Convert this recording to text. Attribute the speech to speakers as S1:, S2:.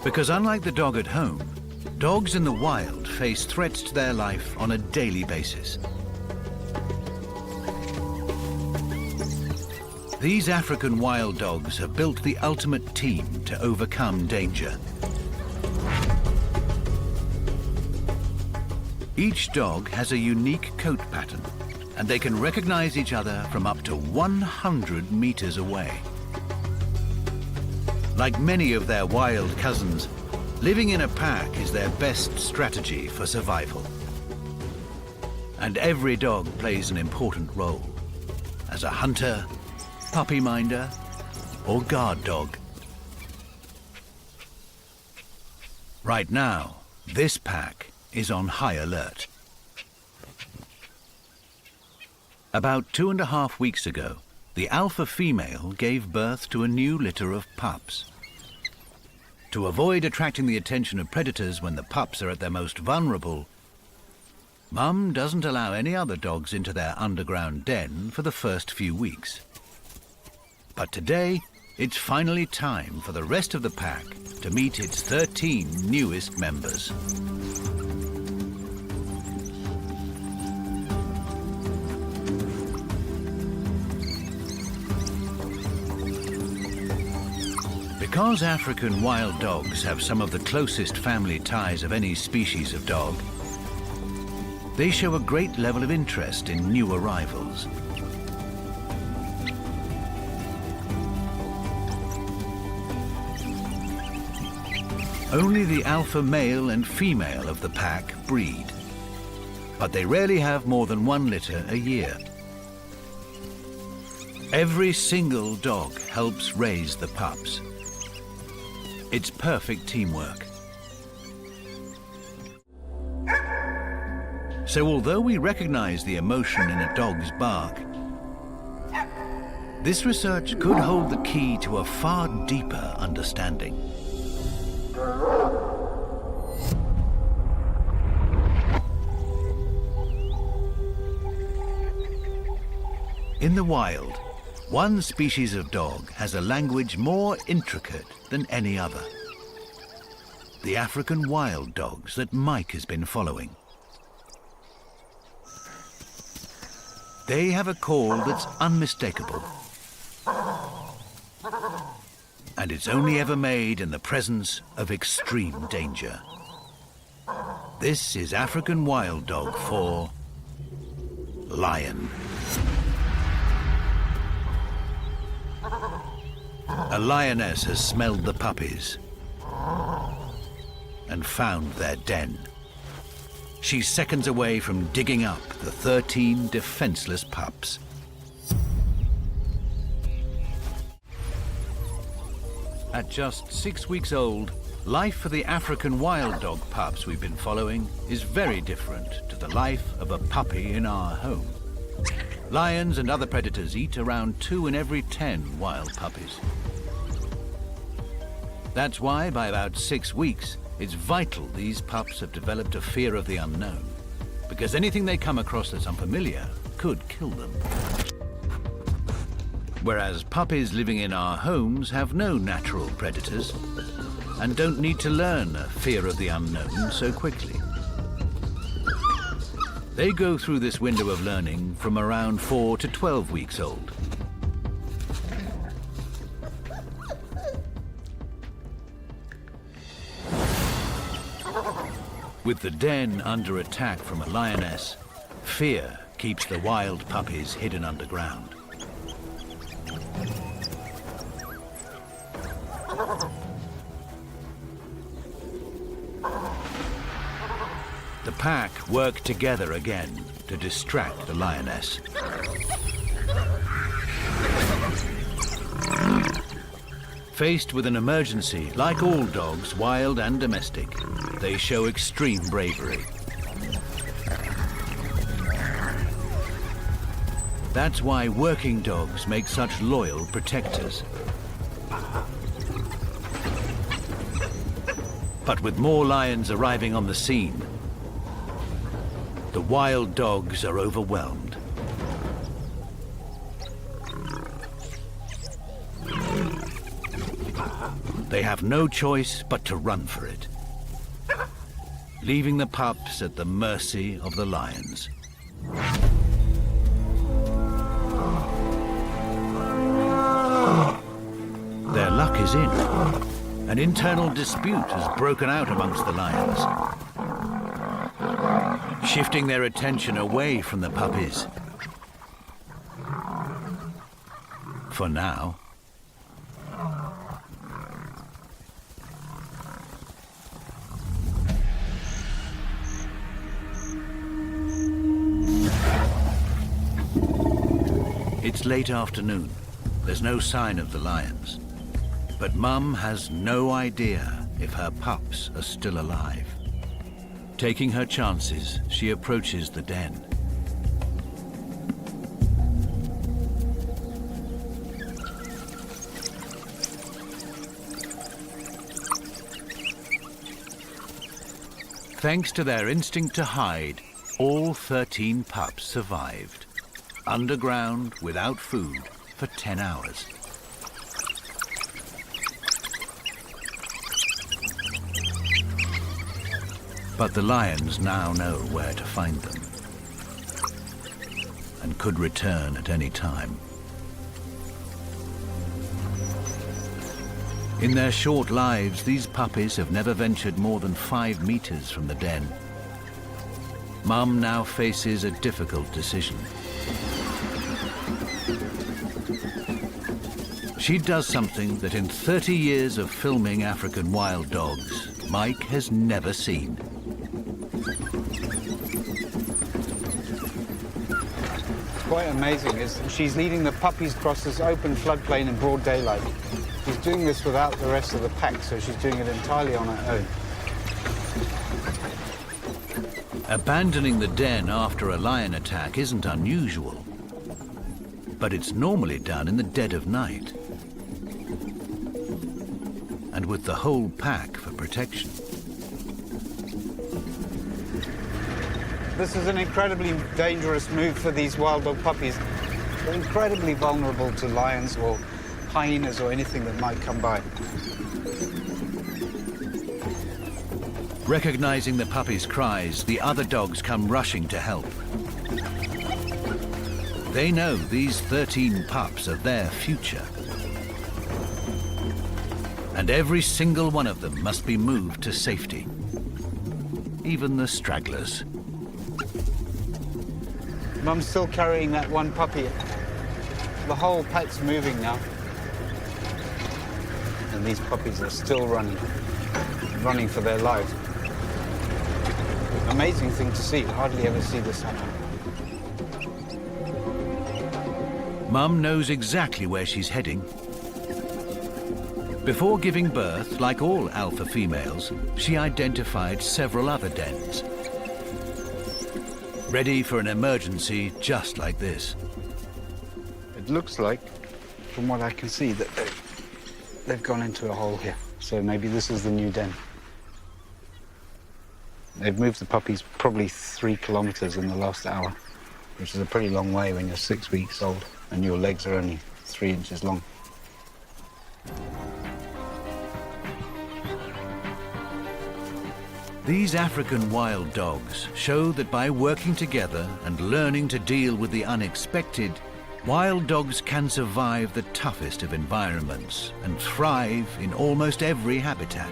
S1: Because unlike the dog at home, dogs in the wild face threats to their life on a daily basis. These African wild dogs have built the ultimate team to overcome danger. Each dog has a unique coat pattern, and they can recognize each other from up to 100 meters away. Like many of their wild cousins, living in a pack is their best strategy for survival. And every dog plays an important role as a hunter, puppy minder, or guard dog. Right now, this pack is on high alert. About 2.5 weeks ago, the alpha female gave birth to a new litter of pups. To avoid attracting the attention of predators when the pups are at their most vulnerable, Mum doesn't allow any other dogs into their underground den for the first few weeks. But today, it's finally time for the rest of the pack to meet its 13 newest members. Because African wild dogs have some of the closest family ties of any species of dog, they show a great level of interest in new arrivals. Only the alpha male and female of the pack breed, but they rarely have more than one litter a year. Every single dog helps raise the pups. It's perfect teamwork. So although we recognize the emotion in a dog's bark, this research could hold the key to a far deeper understanding. In the wild, one species of dog has a language more intricate than any other. The African wild dogs that Mike has been following. They have a call that's unmistakable. And it's only ever made in the presence of extreme danger. This is African Wild Dog 4, Lion. A lioness has smelled the puppies and found their den. She's seconds away from digging up the 13 defenseless pups. At just 6 weeks old, life for the African wild dog pups we've been following is very different to the life of a puppy in our home. Lions and other predators eat around 2 in every 10 wild puppies. That's why by about 6 weeks, it's vital these pups have developed a fear of the unknown, because anything they come across that's unfamiliar could kill them. Whereas puppies living in our homes have no natural predators and don't need to learn a fear of the unknown so quickly. They go through this window of learning from around 4 to 12 weeks old. With the den under attack from a lioness, fear keeps the wild puppies hidden underground. The pack work together again to distract the lioness. Faced with an emergency, like all dogs, wild and domestic, they show extreme bravery. That's why working dogs make such loyal protectors. But with more lions arriving on the scene, the wild dogs are overwhelmed. They have no choice but to run for it, leaving the pups at the mercy of the lions. Their luck is in. An internal dispute has broken out amongst the lions, shifting their attention away from the puppies. For now. It's late afternoon. There's no sign of the lions. But Mum has no idea if her pups are still alive. Taking her chances, she approaches the den. Thanks to their instinct to hide, all 13 pups survived. Underground, without food, for 10 hours. But the lions now know where to find them, and could return at any time. In their short lives, these puppies have never ventured more than 5 meters from the den. Mum now faces a difficult decision. She does something that in 30 years of filming African wild dogs, Mike has never seen.
S2: Quite amazing is she's leading the puppies across this open floodplain in broad daylight. She's doing this without the rest of the pack, so she's doing it entirely on her own.
S1: Abandoning the den after a lion attack isn't unusual, but it's normally done in the dead of night, and with the whole pack for protection.
S2: This is an incredibly dangerous move for these wild dog puppies. They're incredibly vulnerable to lions or hyenas or anything that might come by.
S1: Recognizing the puppy's cries, the other dogs come rushing to help. They know these 13 pups are their future. And every single one of them must be moved to safety. Even the stragglers.
S2: Mum's still carrying that one puppy. The whole pack's moving now. And these puppies are still running for their lives. Amazing thing to see. Hardly ever see this happen.
S1: Mum knows exactly where she's heading. Before giving birth, like all alpha females, she identified several other dens, ready for an emergency just like this.
S2: It looks like, from what I can see, that they've gone into a hole here. So maybe this is the new den. They've moved the puppies probably 3 kilometers in the last hour, which is a pretty long way when you're 6 weeks old and your legs are only 3 inches long.
S1: These African wild dogs show that by working together and learning to deal with the unexpected, wild dogs can survive the toughest of environments and thrive in almost every habitat.